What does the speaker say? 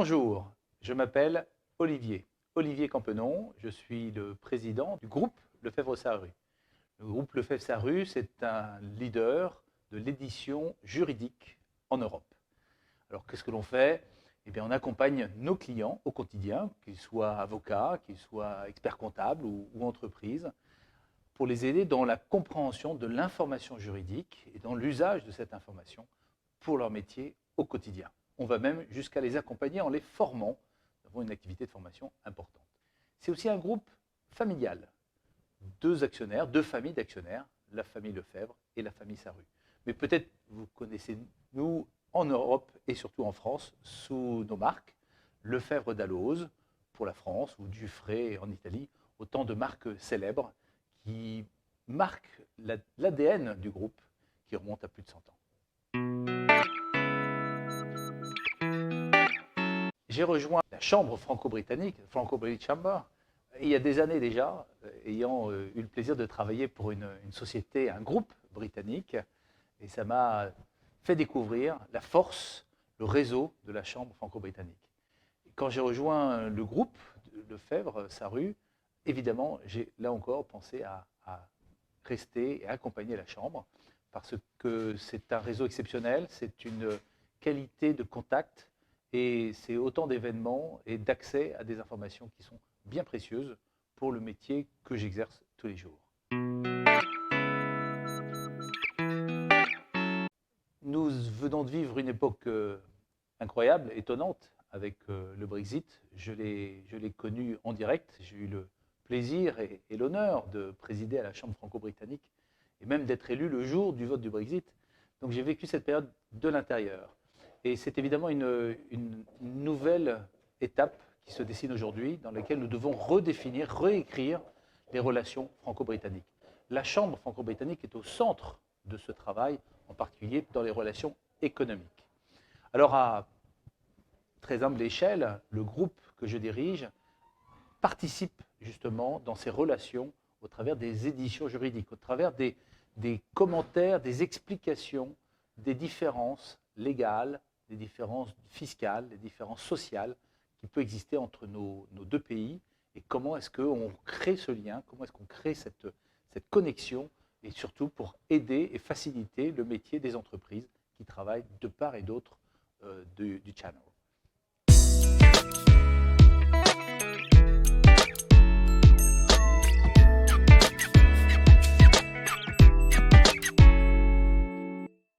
Bonjour, je m'appelle Olivier Campenon, je suis le président du groupe Lefebvre-Sarrut. Le groupe Lefebvre-Sarrut, c'est un leader de l'édition juridique en Europe. Alors qu'est-ce que l'on fait? Eh bien, on accompagne nos clients au quotidien, qu'ils soient avocats, qu'ils soient experts comptables ou entreprises, pour les aider dans la compréhension de l'information juridique et dans l'usage de cette information pour leur métier au quotidien. On va même jusqu'à les accompagner en les formant. Nous avons une activité de formation importante. C'est aussi un groupe familial. Deux actionnaires, deux familles d'actionnaires, la famille Lefebvre et la famille Sarrut. Mais peut-être vous connaissez nous en Europe et surtout en France sous nos marques Lefebvre d'Alloz pour la France ou Dufray en Italie, autant de marques célèbres qui marquent l'ADN du groupe qui remonte à plus de 100 ans. J'ai rejoint la chambre franco-britannique, Franco-British Chamber, il y a des années déjà, ayant eu le plaisir de travailler pour une société, un groupe britannique, et ça m'a fait découvrir la force, le réseau de la chambre franco-britannique. Quand j'ai rejoint le groupe Lefebvre-Sarrut, évidemment, j'ai là encore pensé à rester et accompagner la chambre, parce que c'est un réseau exceptionnel, c'est une qualité de contact, et c'est autant d'événements et d'accès à des informations qui sont bien précieuses pour le métier que j'exerce tous les jours. Nous venons de vivre une époque incroyable, étonnante, avec le Brexit. Je l'ai connu en direct. J'ai eu le plaisir et l'honneur de présider à la Chambre franco-britannique et même d'être élu le jour du vote du Brexit. Donc j'ai vécu cette période de l'intérieur. Et c'est évidemment une nouvelle étape qui se dessine aujourd'hui, dans laquelle nous devons redéfinir, réécrire les relations franco-britanniques. La Chambre franco-britannique est au centre de ce travail, en particulier dans les relations économiques. Alors, à très humble échelle, le groupe que je dirige participe justement dans ces relations au travers des éditions juridiques, au travers des commentaires, des explications des différences légales, des différences fiscales, des différences sociales qui peuvent exister entre nos deux pays et comment est-ce qu'on crée ce lien, comment est-ce qu'on crée cette connexion et surtout pour aider et faciliter le métier des entreprises qui travaillent de part et d'autre du channel.